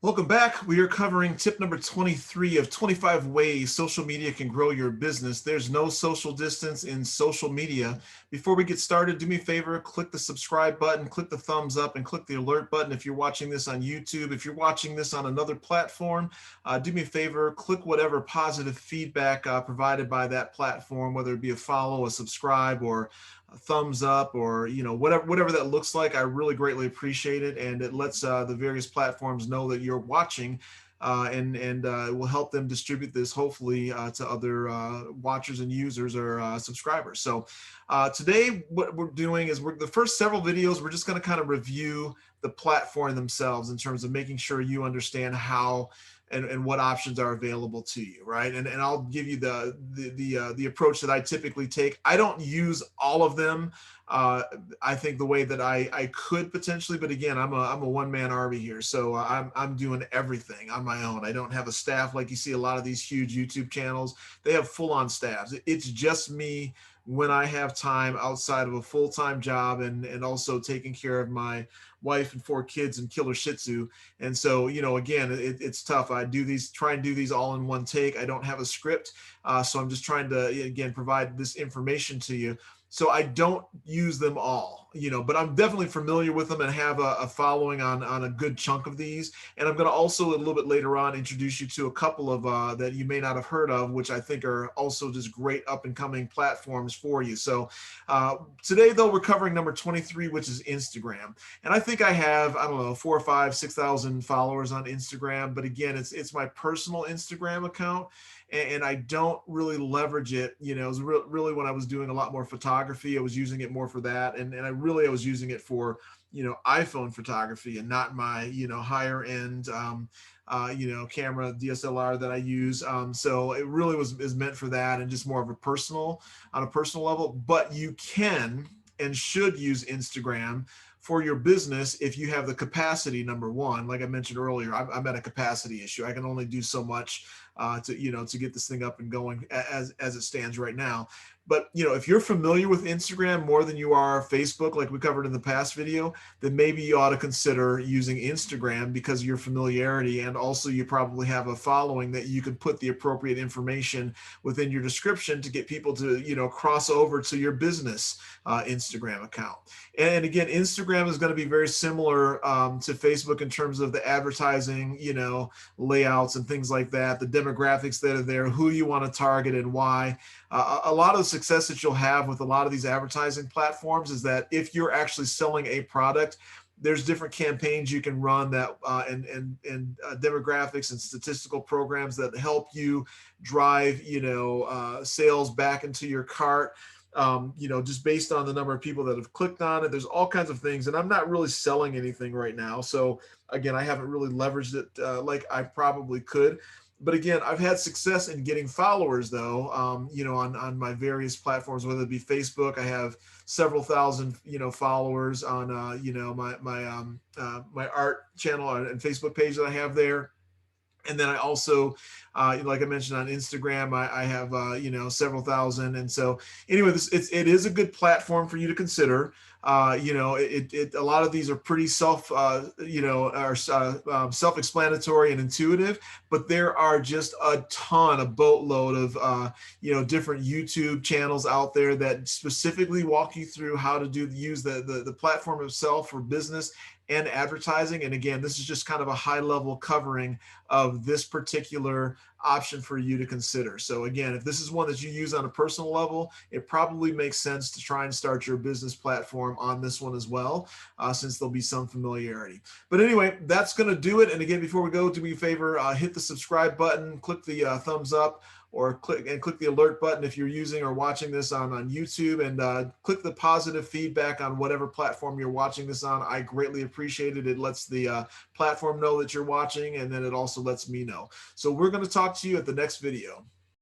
Welcome back. We are covering tip number 23 of 25 ways social media can grow your business. There's no social distance in social media. Before we get started, do me a favor, click the subscribe button, click the thumbs up, and click the alert button if you're watching this on YouTube. If you're watching this on another platform, do me a favor, click whatever positive feedback provided by that platform, whether it be a follow, a subscribe, or a thumbs up, or whatever that looks like. I really greatly appreciate it, and it lets the various platforms know that you're watching, and it will help them distribute this hopefully to other watchers and users or subscribers. So today what we're doing is the first several videos we're just going to kind of review the platform themselves in terms of making sure you understand how and what options are available to you, right? And I'll give you the approach that I typically take. I don't use all of them. I think the way that I could potentially, but again, I'm a one-man army here, so I'm doing everything on my own. I don't have a staff like you see a lot of these huge YouTube channels. They have full-on staffs. It's just me when I have time outside of a full-time job and also taking care of my wife and 4 kids and killer Shih Tzu. And so, again, it's tough. Try and do these all in one take. I don't have a script. So I'm just trying to, again, provide this information to you. So I don't use them all, but I'm definitely familiar with them and have a following on a good chunk of these. And I'm going to also a little bit later on introduce you to a couple of that you may not have heard of, which I think are also just great up and coming platforms for you. So today, though, we're covering number 23, which is Instagram. And I think I have, 4 or 5, 6,000 followers on Instagram. But again, it's my personal Instagram account. And I don't really leverage it. It was really when I was doing a lot more photography, I was using it more for that. And I was using it for, iPhone photography and not my, higher end, camera DSLR that I use. So it really is meant for that and just more of on a personal level. But you can and should use Instagram for your business if you have the capacity. Number one, like I mentioned earlier, I'm at a capacity issue. I can only do so much to get this thing up and going as it stands right now. But if you're familiar with Instagram more than you are Facebook, like we covered in the past video, then maybe you ought to consider using Instagram because of your familiarity, and also you probably have a following that you can put the appropriate information within your description to get people to cross over to your business Instagram account. And again, Instagram is going to be very similar to Facebook in terms of the advertising, layouts and things like that, the demographics that are there, who you want to target and why. A lot of the success that you'll have with a lot of these advertising platforms is that if you're actually selling a product, there's different campaigns you can run that and demographics and statistical programs that help you drive sales back into your cart. Just based on the number of people that have clicked on it. There's all kinds of things, and I'm not really selling anything right now. So again, I haven't really leveraged it like I probably could. But again, I've had success in getting followers though, on my various platforms, whether it be Facebook. I have several thousand, followers on, my art channel and Facebook page that I have there. And then I also, like I mentioned on Instagram, I have, several thousand. And so anyway, it is a good platform for you to consider. A lot of these are pretty self-explanatory and intuitive, but there are just a boatload of, different YouTube channels out there that specifically walk you through how to use the platform itself for business and advertising. And again, this is just kind of a high level covering of this particular option for you to consider. So again, if this is one that you use on a personal level, it probably makes sense to try and start your business platform on this one as well, since there'll be some familiarity. But anyway, that's going to do it. And again, before we go, do me a favor, hit the subscribe button, click the thumbs up, or click the alert button if you're using or watching this on YouTube, and click the positive feedback on whatever platform you're watching this on. I greatly appreciate it. It lets the platform know that you're watching, and then it also lets me know. So we're going to talk to you at the next video.